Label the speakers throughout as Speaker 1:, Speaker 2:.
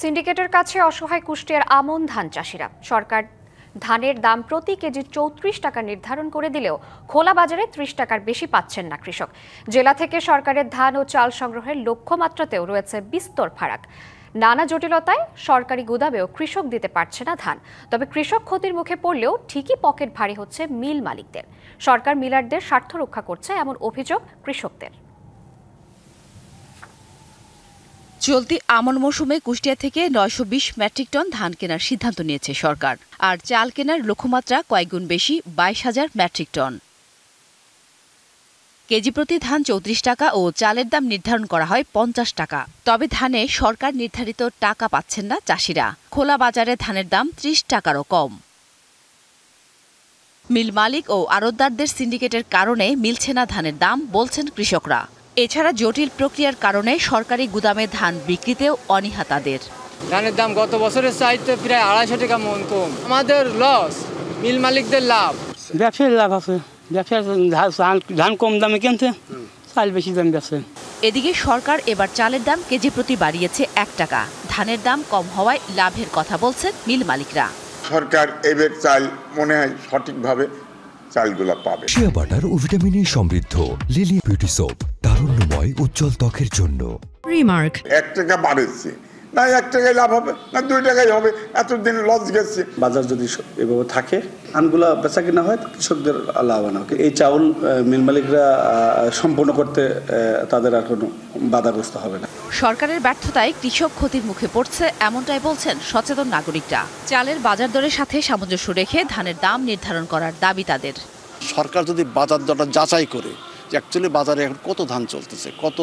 Speaker 1: সিন্ডিকেটের কাছে অসহায় কুষ্টিয়ার আমন ধান চাষিরা। সরকার ধানের দাম প্রতি কেজি ৩৪ টাকা নির্ধারণ করে দিলেও খোলা বাজারে ৩০ টাকার বেশি পাচ্ছেন না কৃষক। জেলা থেকে সরকারের ধান ও চাল সংগ্রহের লক্ষ্যমাত্রাতেও রয়েছে বিস্তর ফারাক। নানা জটিলতায় সরকারি গুদামেও কৃষক দিতে পারছে না ধান। তবে কৃষক ক্ষতির মুখে পড়লেও ঠিকই পকেট ভারী হচ্ছে মিল মালিকদের। সরকার মিলারদের স্বার্থ রক্ষা করছে এমন অভিযোগ কৃষকদের।
Speaker 2: চলতি আমন মৌসুমে কুষ্টিয়া থেকে ৯২০ মেট্রিক টন ধান কেনার সিদ্ধান্ত নিয়েছে সরকার। আর চাল কেনার লক্ষ্যমাত্রা কয়েকগুণ বেশি, ২২,০০০ মেট্রিক টন। কেজি প্রতি ধান ৩৪ টাকা ও চালের দাম নির্ধারণ করা হয় ৫০ টাকা। তবে ধানে সরকার নির্ধারিত টাকা পাচ্ছেন না চাষিরা। খোলা বাজারে ধানের দাম ৩০ টাকারও কম। মিল মালিক ও আড়তদারদের সিন্ডিকেটের কারণে মিলছে না ধানের দাম, বলছেন কৃষকরা। এছাড়া জটিল প্রক্রিয়ার কারণে সরকারি গুদামে ধান বিক্রিতেও অনীহা তাদের।
Speaker 3: ধানের দাম গত বছরের চাইতে প্রায় ২৫০ টাকা মন কম। আমাদের লস, মিল মালিকদের লাভ।
Speaker 4: ব্যবসায়ীর লাভ আছে, ব্যবসায়ী ধান কম দামে কিনছে, চাল বেশি দাম বেচে।
Speaker 2: এদিকে সরকার এবার চালের দাম কেজি প্রতি বাড়িয়েছে ১ টাকা। ধানের দাম কম হওয়ায় লাভের কথা বলছেন মিল মালিকরা।
Speaker 5: সরকার এবার চাল মনে হয় সঠিকভাবে চালগুলা পাবে।
Speaker 6: শিয়া বাটার ও ভিটামিনে সমৃদ্ধ লিলি বিউটি সোপ, তারুণ্যময় উজ্জ্বল ত্বকের জন্য।
Speaker 7: রিমার্ক
Speaker 5: ১ টাকা বাড়ছে, না ১ টাকায় লাভ হবে, না ২ টাকায় হবে, এতদিন লস গেছে।
Speaker 8: বাজার যদি এভাবে থাকে, ধানগুলা বেচা কিনা হয়, কৃষকদের লাভবান হবে। এই চাউল মিল মালিকরা সম্পূর্ণ করতে তাদের আর কোনো বাধাগ্রস্ত হবে না।
Speaker 2: সরকারের ব্যর্থতায় কৃষক ক্ষতির মুখে পড়ছে, এমনটাই বলছেন সচেতন নাগরিকরা। চালের বাজার দরের সাথে সামঞ্জস্য রেখে ধানের দাম নির্ধারণ করার দাবি তাদের।
Speaker 9: সরকার যদি বাজার দরটা যাচাই করে যে অ্যাকচুয়ালি বাজারে এখন কত ধান চলতেছে, কত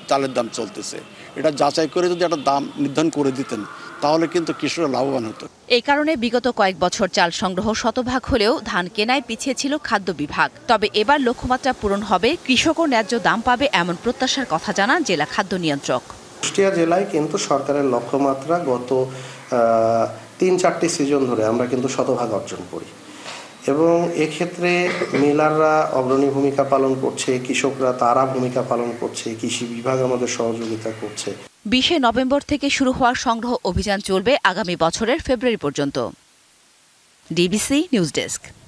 Speaker 9: চালের দাম চলতেছে, এটা যাচাই করে যদি একটা দাম নির্ধারণ করে দিতেন, তাহলে কিন্তু কৃষকরা লাভবান হতো।
Speaker 2: এই কারণে বিগত কয়েক বছর চাল সংগ্রহ শতভাগ হলেও ধান কেনায় পিছিয়ে ছিল খাদ্য বিভাগ। তবে এবার লক্ষ্যমাত্রা পূরণ হবে, কৃষকও ন্যায্য দাম পাবে এমন প্রত্যাশার কথা জানান জেলা খাদ্য নিয়ন্ত্রক।
Speaker 10: কুষ্টিয়া জেলায় কিন্তু সরকারের লক্ষ্যমাত্রা গত ৩-৪টি সিজন ধরে আমরা কিন্তু শতভাগ অর্জন করি এবং এক্ষেত্রে মিলাররা অগ্রণী ভূমিকা পালন করছে, কৃষকরা তারা ভূমিকা পালন করছে, কৃষি বিভাগ আমাদের সহযোগিতা করছে।
Speaker 2: ২০ নভেম্বর থেকে শুরু হওয়া সংগ্রহ অভিযান চলবে আগামী বছরের ফেব্রুয়ারি পর্যন্ত। DBC news desk.